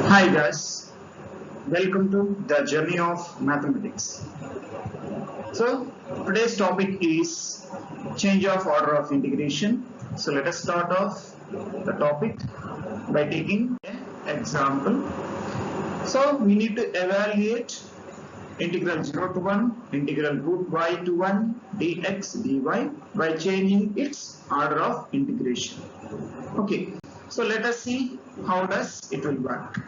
Hi guys, welcome to the journey of mathematics. So today's topic is change of order of integration. So let us start off the topic by taking an example. So we need to evaluate integral 0 to 1, integral root y to 1 dx dy by changing its order of integration. Okay, so let us see how does it will work.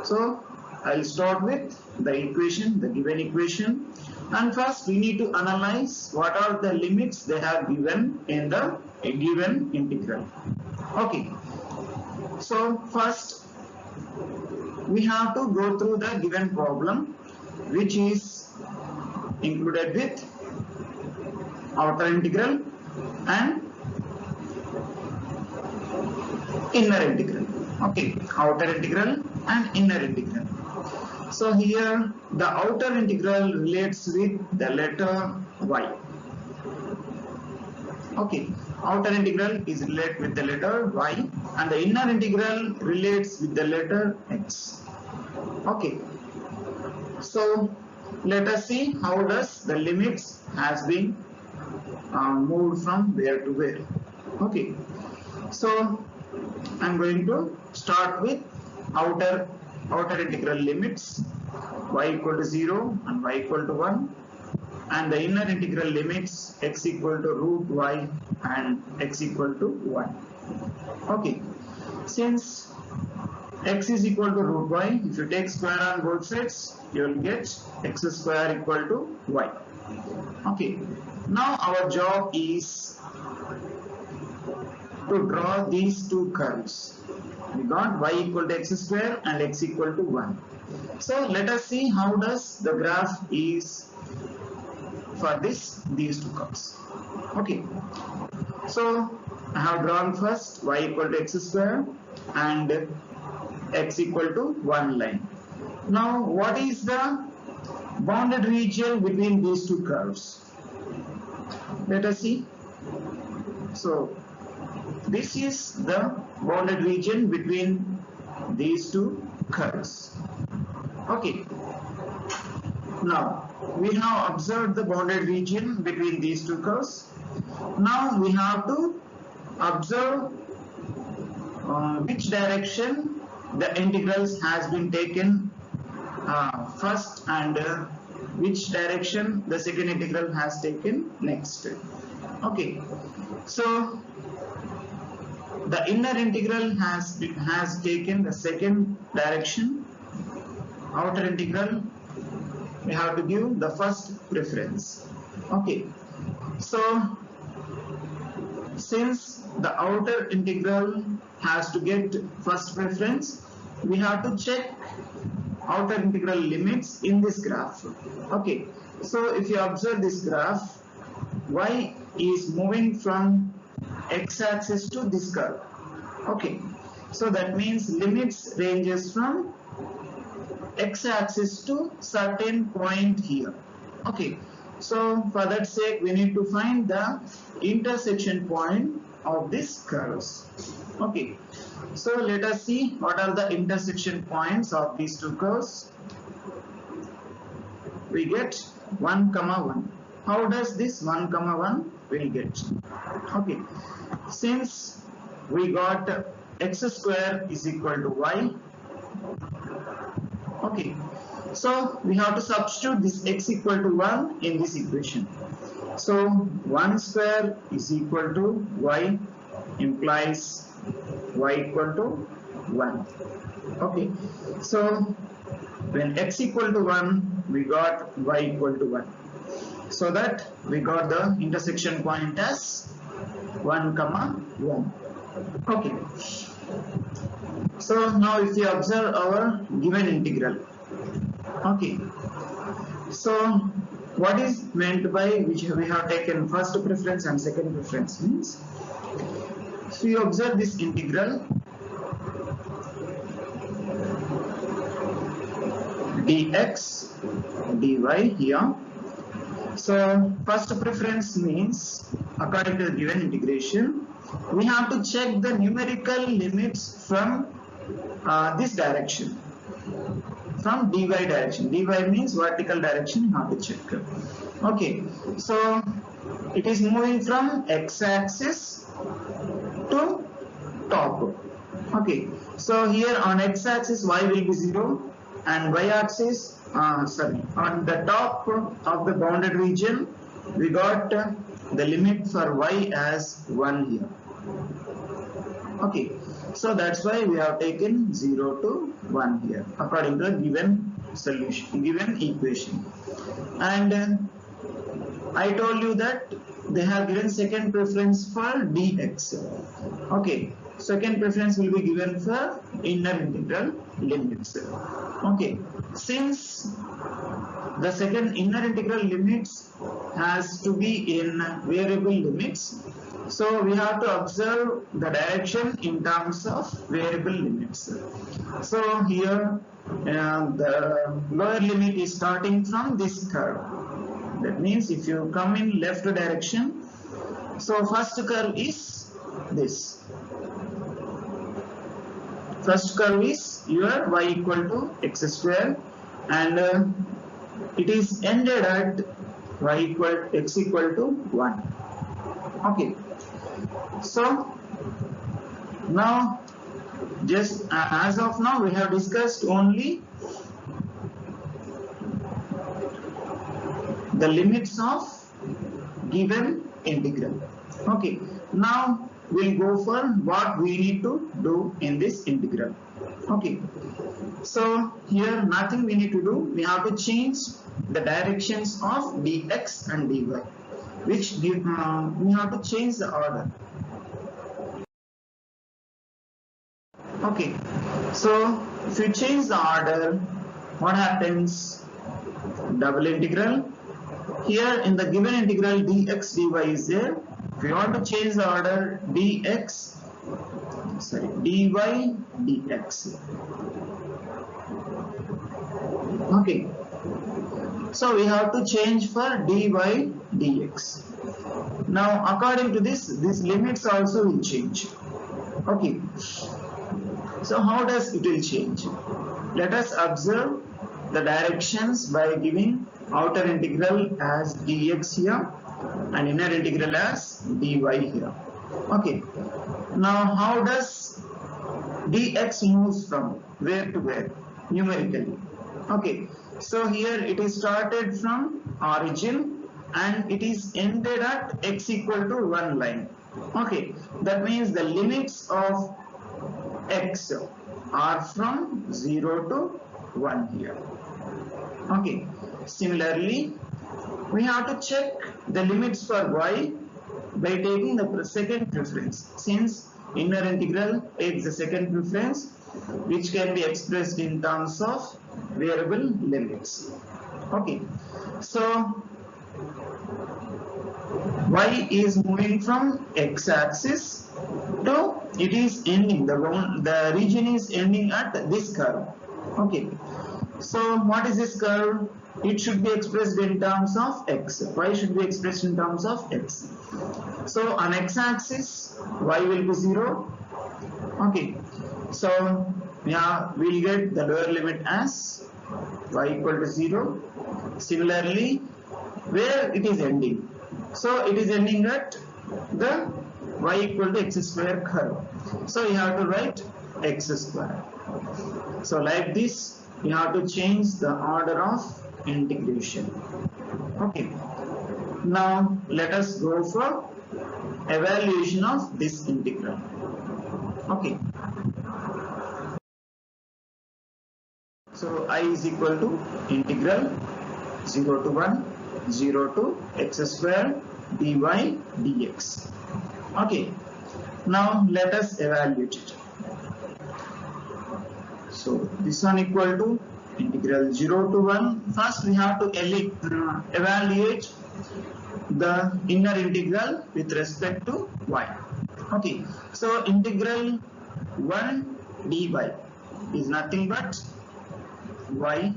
So I'll start with the equation, the given equation, and first we need to analyze what are the limits they have given in the given integral. Okay, so first we have to go through the given problem, which is included with outer integral and inner integral. Okay, outer integral and inner integral. So here the outer integral relates with the letter y. Okay, outer integral is related with the letter y and the inner integral relates with the letter x. Okay, so let us see how does the limits has been moved from where to where. Okay, so I'm going to start with outer integral limits y equal to 0 and y equal to 1, and the inner integral limits x equal to root y and x equal to 1. Okay, since x is equal to root y, if you take square on both sides, you will get x square equal to y. Okay, now our job is to draw these two curves. We got y equal to x square and x equal to 1. So let us see how does the graph is for these two curves. Okay, so I have drawn first y equal to x square and x equal to 1 line. Now what is the bounded region between these two curves? Let us see. So this is the bounded region between these two curves. Okay, now we have observed the bounded region between these two curves. Now we have to observe which direction the integrals has been taken first and which direction the second integral has taken next. Okay, so the inner integral has taken the second direction. Outer integral we have to give the first preference. Okay, so since the outer integral has to get first preference, we have to check outer integral limits in this graph. Okay, so if you observe this graph, y is moving from x-axis to this curve. Okay, so that means limits ranges from x-axis to certain point here. Okay, so for that sake we need to find the intersection point of these curves. Okay, so let us see what are the intersection points of these two curves. We get 1, 1. How does this 1, 1 will get? Okay, since we got x square is equal to y. Okay, so we have to substitute this x equal to 1 in this equation. So 1 square is equal to y implies y equal to 1. Okay, so when x equal to 1, we got y equal to 1. So that we got the intersection point as 1, 1. Okay, so now if we observe our given integral. Okay, so what is meant by which we have taken first preference and second preference means, so you observe this integral dx dy here. So first preference means according to the given integration we have to check the numerical limits from this direction, from dy direction. Dy means vertical direction, you have to check. Okay, so it is moving from x-axis to top. Okay, so here on x-axis y will be 0 and y-axis, on the top of the bounded region we got the limit for y as 1 here. Okay, so that's why we have taken 0 to 1 here according to the given solution, given equation. And I told you that they have given second preference for dx. Okay, second preference will be given for inner integral limits. Okay, since the second inner integral limits has to be in variable limits, so we have to observe the direction in terms of variable limits. So here the lower limit is starting from this curve. That means if you come in left direction, so first curve is this. First curve is your y equal to x square, and it is ended at x equal to 1. Okay. So now, just as of now, we have discussed only the limits of given integral. Okay, now we'll go for what we need to do in this integral. Okay, so here nothing we need to do. We have to change the directions of dx and dy, which we have to change the order. Okay, so if you change the order, what happens? Double integral. Here in the given integral dx dy is there. If you want to change the order, dy dx. Okay, so we have to change for dy dx. Now according to this, these limits also will change. Okay, so how does it will change? Let us observe the directions by giving outer integral as dx here and inner integral as dy here. Okay, now how does dx moves from where to where numerically? Okay, so here it is started from origin and it is ended at x equal to 1 line. Okay, that means the limits of x are from 0 to 1 here. Okay, similarly we have to check the limits for y by taking the second preference, since inner integral takes the second preference, which can be expressed in terms of variable limits. Okay, so y is moving from x-axis to, it is ending, the region is ending at this curve. Okay, so what is this curve? It should be expressed in terms of x. Y should be expressed in terms of x. So on x-axis, y will be 0. Okay, so yeah, we'll get the lower limit as y equal to 0. Similarly, where it is ending, so it is ending at the y equal to x square curve. So you have to write x square. So like this, you have to change the order of integration. Okay, now let us go for evaluation of this integral. Okay, so I is equal to integral 0 to 1, 0 to x square dy dx. Okay, now let us evaluate it. So this one equal to integral 0 to 1. First we have to evaluate the inner integral with respect to y. Okay, so integral 1 dy is nothing but y,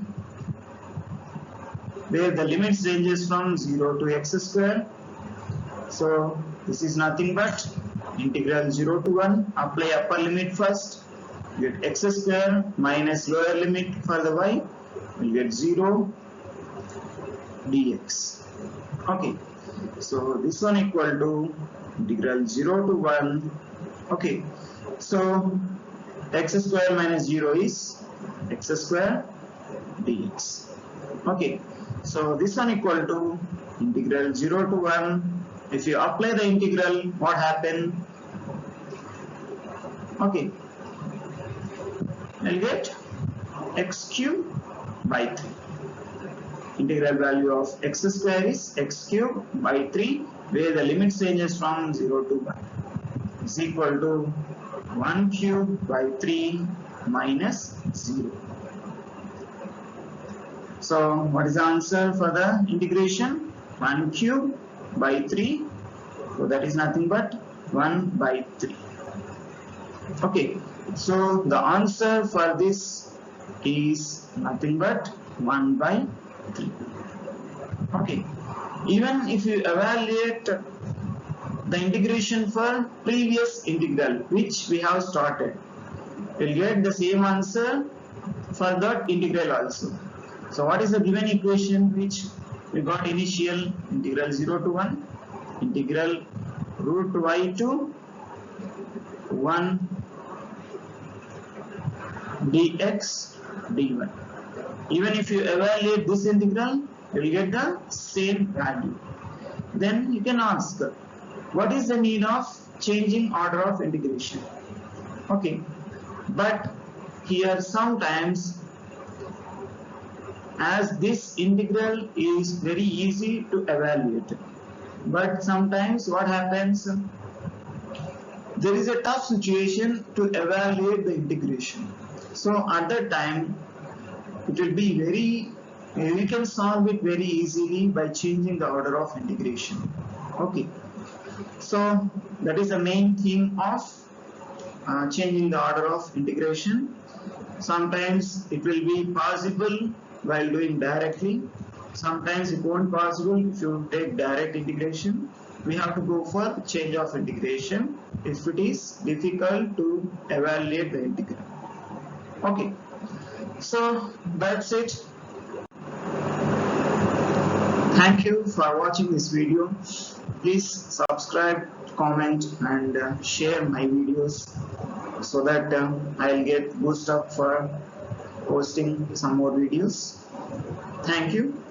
where the limits ranges from 0 to x square. So this is nothing but integral 0 to 1. Apply upper limit first. you get x square minus lower limit for the y, you get 0 dx. Okay, so this one equal to integral 0 to 1. Okay, so x square minus 0 is x square dx. Okay, so this one equal to integral 0 to 1. If you apply the integral, what happen? Okay, I'll get x cube by 3. Integral value of x square is x cube by 3, where the limit changes from 0 to 1 is equal to 1 cube by 3 minus 0. So what is the answer for the integration? 1 cube by 3, so that is nothing but 1 by 3. Okay, so the answer for this is nothing but 1 by 3. Okay, even if you evaluate the integration for previous integral which we have started, you will get the same answer for that integral also. So what is the given equation which we got initial? Integral 0 to 1, integral root y to 1 dx dy. Even if you evaluate this integral, you will get the same value. Then you can ask, what is the need of changing order of integration? Okay, but here sometimes, as this integral is very easy to evaluate, but sometimes what happens, there is a tough situation to evaluate the integration. So at that time, it will be we can solve it very easily by changing the order of integration. Okay, so that is the main thing of changing the order of integration. Sometimes it will be possible while doing directly, sometimes it won't possible if you take direct integration. We have to go for change of integration if it is difficult to evaluate the integral. Okay, so that's it. Thank you for watching this video. Please subscribe, comment and share my videos so that I'll get boost up for posting some more videos. Thank you.